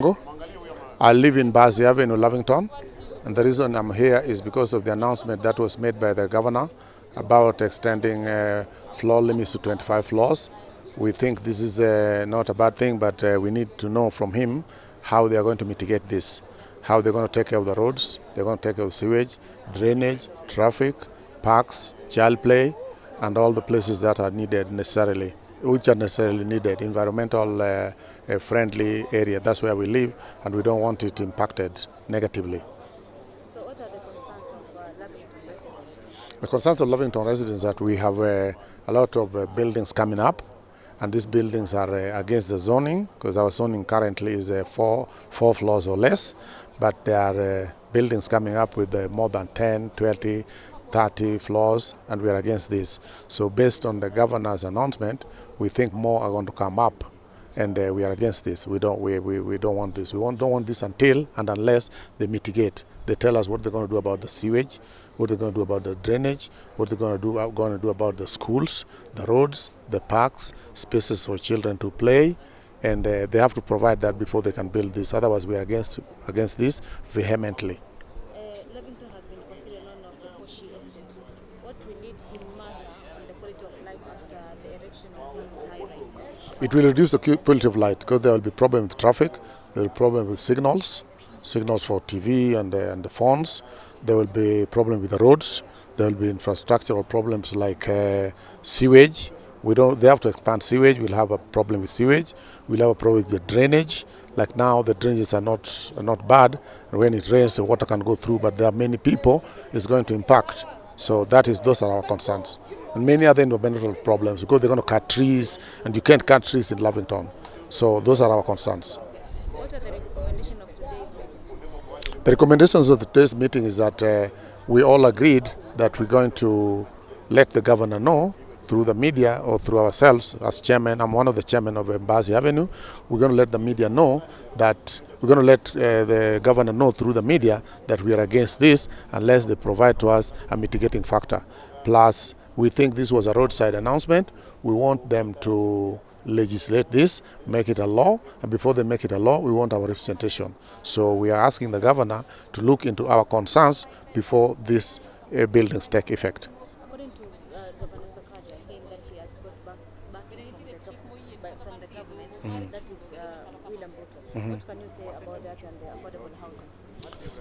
I live in Bazi Avenue, Lavington, and the reason I'm here is because of the announcement that was made by the governor about extending floor limits to 25 floors. We think this is not a bad thing, but we need to know from him how they are going to mitigate this, how they're going to take care of the roads, they're going to take care of sewage, drainage, traffic, parks, child play, and all the places that are needed necessarily, which are necessarily needed, environmental friendly area. That's where we live, and we don't want it impacted negatively. So what are the concerns of Lavington residents? The concerns of Lavington residents that we have a lot of buildings coming up, and these buildings are against the zoning, because our zoning currently is four floors or less, but there are buildings coming up with more than 10, 20, 30 floors, and we are against this. So based on the governor's announcement, we think more are going to come up, and we are against this. We don't want this. We don't want this until and unless they mitigate. They tell us what they're going to do about the sewage, what they're going to do about the drainage, what they're going to do about the schools, the roads, the parks, spaces for children to play, and they have to provide that before they can build this. Otherwise, we are against this vehemently. Lavington has been considered one of the Koshi estates. What will it matter on the quality of life after the erection of this high-rise? It will reduce the quality of light because there will be problem with traffic, there will be problem with signals for TV and the phones. There will be problem with the roads. There will be infrastructural problems like sewage. They have to expand sewage. We'll have a problem with sewage. We'll have a problem with the drainage. Like now, the drainages are not bad. And when it rains, the water can go through. But there are many people it's going to impact. So those are our concerns. And many other environmental problems because they're going to cut trees, and you can't cut trees in Lavington. So those are our concerns. What are the recommendations of today's meeting? The recommendations of today's meeting is that we all agreed that we're going to let the governor know through the media or through ourselves as chairman. I'm one of the chairmen of Bazi Avenue. We're going to let the media know that we're going to let the governor know through the media that we are against this unless they provide to us a mitigating factor. Plus, we think this was a roadside announcement. We want them to legislate this, make it a law, and before they make it a law, we want our representation. So we are asking the governor to look into our concerns before these buildings take effect. According to Governor Sakaja, saying that he has got backing from the government, that is William Ruto. What can you say about that and the affordable housing?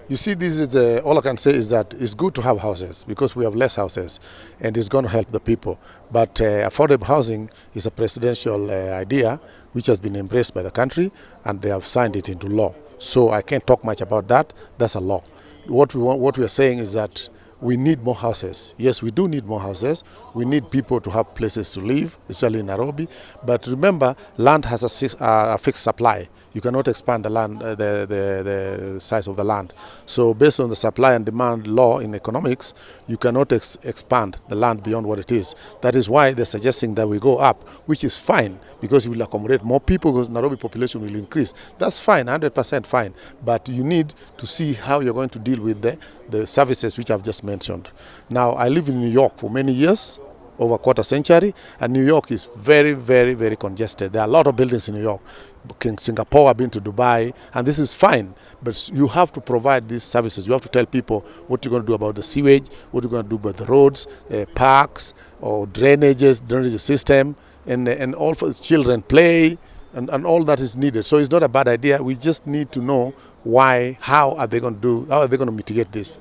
You see, this is all I can say is that it's good to have houses because we have less houses, and it's going to help the people. But affordable housing is a presidential idea which has been embraced by the country, and they have signed it into law. So I can't talk much about that. That's a law. What we are saying is that we need more houses. Yes, we do need more houses. We need people to have places to live, especially in Nairobi. But remember, land has a fixed supply. You cannot expand the land, the size of the land. So based on the supply and demand law in economics, you cannot expand the land beyond what it is. That is why they're suggesting that we go up, which is fine because it will accommodate more people because Nairobi population will increase. That's fine, 100% fine. But you need to see how you're going to deal with the services which I've just mentioned. Now, I live in New York for many years, over a quarter century, and New York is very, very, very congested. There are a lot of buildings in New York. Singapore, I've been to Dubai, and this is fine, but you have to provide these services. You have to tell people what you're going to do about the sewage, what you're going to do about the roads, parks, or drainage system, and all for children play, and all that is needed. So it's not a bad idea. We just need to know how are they going to mitigate this.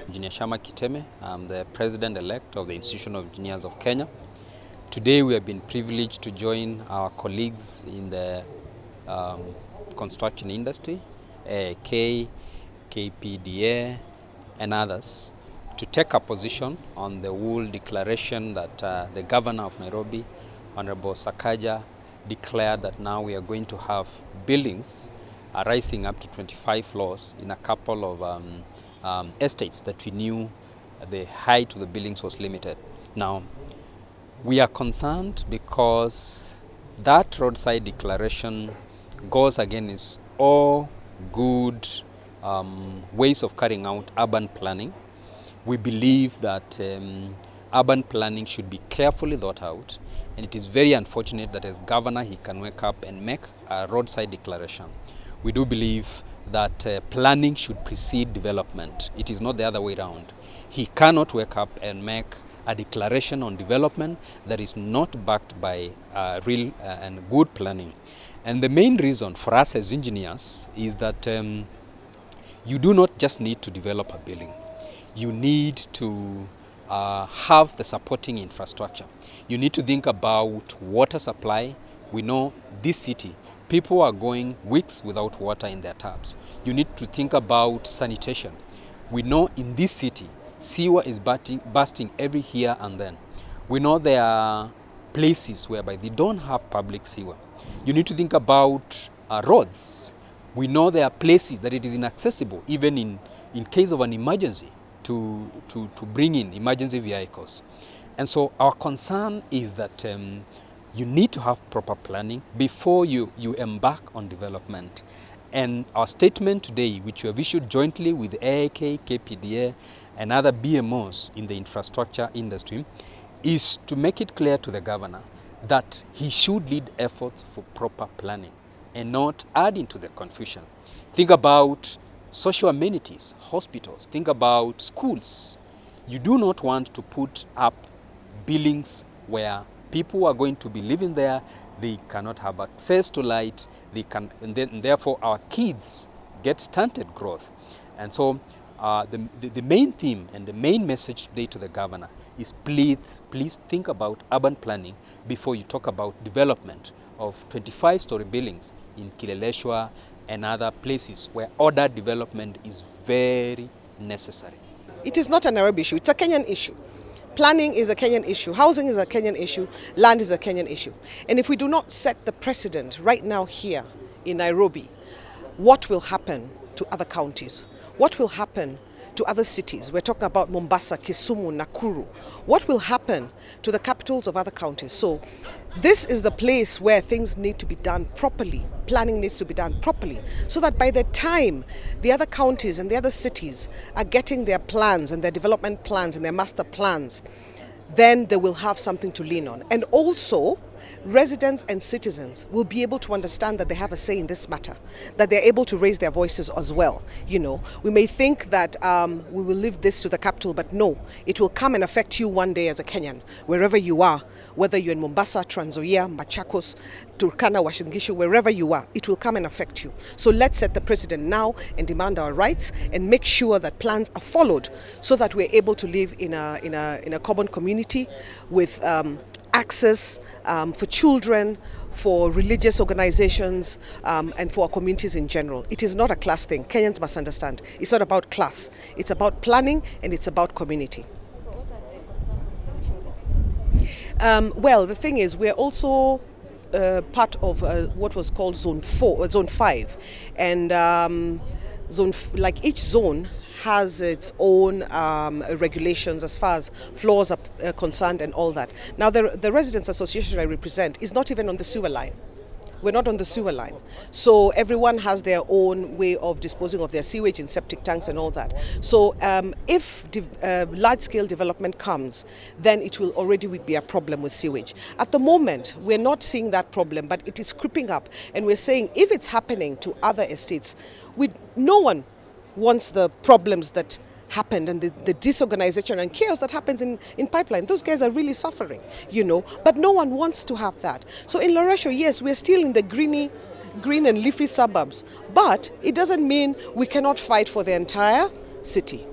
Engineer Shama Kiteme. I'm the President-elect of the Institution of Engineers of Kenya. Today we have been privileged to join our colleagues in the construction industry, KPDA and others, to take a position on the whole declaration that the Governor of Nairobi, Honorable Sakaja, declared that now we are going to have buildings rising up to 25 floors in a couple of estates that we knew the height of the buildings was limited. Now, we are concerned because that roadside declaration goes against all good ways of carrying out urban planning. We believe that urban planning should be carefully thought out And it is very unfortunate that as governor, he can wake up and make a roadside declaration. We do believe that planning should precede development. It is not the other way around. He cannot wake up and make a declaration on development that is not backed by real and good planning. And the main reason for us as engineers is that you do not just need to develop a building. You need to have the supporting infrastructure. You need to think about water supply. We know this city, people are going weeks without water in their taps. You need to think about sanitation. We know in this city, sewer is bursting every here and then. We know there are places whereby they don't have public sewer. You need to think about roads. We know there are places that it is inaccessible, even in case of an emergency, to bring in emergency vehicles. And so our concern is that you need to have proper planning before you embark on development. And our statement today, which we have issued jointly with AIK, KPDA, and other BMOs in the infrastructure industry, is to make it clear to the governor that he should lead efforts for proper planning and not add into the confusion. Think about social amenities, hospitals, think about schools. You do not want to put up buildings where people are going to be living there, they cannot have access to light, and therefore our kids get stunted growth. And so the main theme and the main message today to the governor is please think about urban planning before you talk about development of 25-story buildings in Kileleshwa and other places where ordered development is very necessary. It is not a Nairobi issue, it's a Kenyan issue. Planning is a Kenyan issue, housing is a Kenyan issue, land is a Kenyan issue. And if we do not set the precedent right now here in Nairobi, what will happen to other counties? What will happen to other cities? We're talking about Mombasa, Kisumu, Nakuru. What will happen to the capitals of other counties? So this is the place where things need to be done properly. Planning needs to be done properly so that by the time the other counties and the other cities are getting their plans and their development plans and their master plans, then they will have something to lean on. And also, residents and citizens will be able to understand that they have a say in this matter, that they're able to raise their voices as well. You know, we may think that we will leave this to the capital, but no, it will come and affect you one day as a Kenyan, wherever you are, whether you're in Mombasa, Trans Nzoia, Machakos, Turkana, Uasin Gishu, wherever you are, it will come and affect you. So let's set the precedent now and demand our rights and make sure that plans are followed so that we're able to live in a common community with access for children, for religious organizations, and for our communities in general. It is not a class thing. Kenyans must understand. It's not about class. It's about planning and it's about community. So what are the concerns of provincial residents? Well, the thing is, we're also part of what was called Zone 5. And like each zone has its own regulations as far as floors are concerned and all that. Now, the Residents Association I represent is not even on the sewer line. We're not on the sewer line. So everyone has their own way of disposing of their sewage in septic tanks and all that. So if large-scale development comes, then it will already be a problem with sewage. At the moment, we're not seeing that problem, but it is creeping up. And we're saying if it's happening to other estates, no one wants the problems that happened and the disorganization and chaos that happens in pipeline. Those guys are really suffering, you know, but no one wants to have that. So in Loresho, yes, we're still in the green and leafy suburbs, but it doesn't mean we cannot fight for the entire city.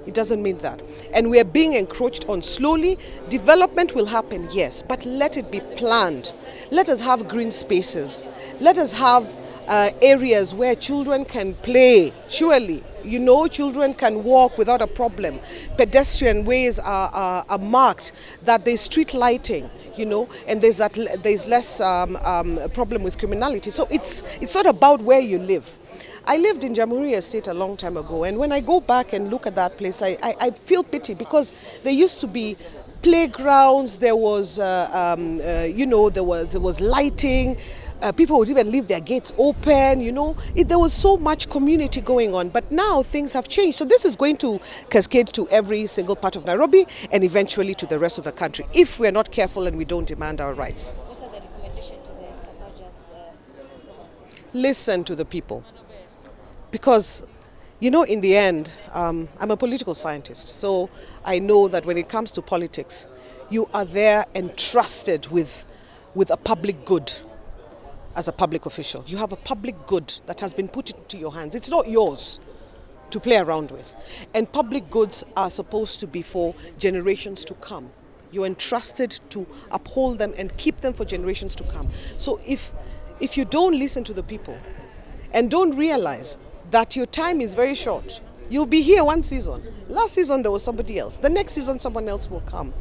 It doesn't mean that. And we are being encroached on slowly. Development will happen, yes, but let it be planned. Let us have green spaces. Let us have areas where children can play, surely. You know, children can walk without a problem. Pedestrian ways are marked, that there's street lighting, you know, and there's less problem with criminality. So it's not about where you live. I lived in Jamhuri Estate a long time ago, and when I go back and look at that place, I feel pity because there used to be playgrounds, there was, you know, there was lighting. People would even leave their gates open, there was so much community going on. But now things have changed. So this is going to cascade to every single part of Nairobi and eventually to the rest of the country if we're not careful and we don't demand our rights. What are the recommendations to the Sakajas? Listen to the people. Because, in the end, I'm a political scientist. So I know that when it comes to politics, you are there entrusted with a public good. As a public official, you have a public good that has been put into your hands. It's not yours to play around with. And public goods are supposed to be for generations to come. You're entrusted to uphold them and keep them for generations to come. So if you don't listen to the people and don't realize that your time is very short, you'll be here one season. Last season there was somebody else. The next season someone else will come.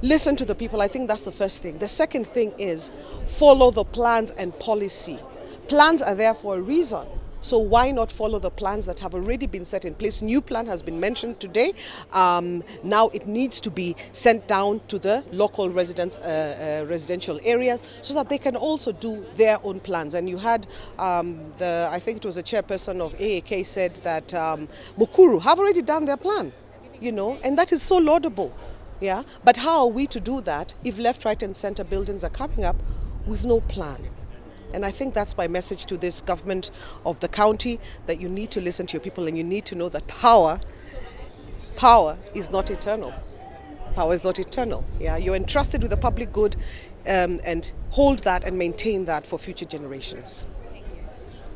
Listen to the people. I think that's the first thing. The second thing is follow the plans and policy. Plans are there for a reason. So why not follow the plans that have already been set in place? New plan has been mentioned today. Now it needs to be sent down to the local residential areas so that they can also do their own plans. And you had, I think it was the chairperson of AAK said that Mukuru have already done their plan, and that is so laudable. Yeah, but how are we to do that if left, right and center buildings are coming up with no plan? And I think that's my message to this government of the county, that you need to listen to your people and you need to know that power is not eternal. Power is not eternal. Yeah, you're entrusted with the public good and hold that and maintain that for future generations.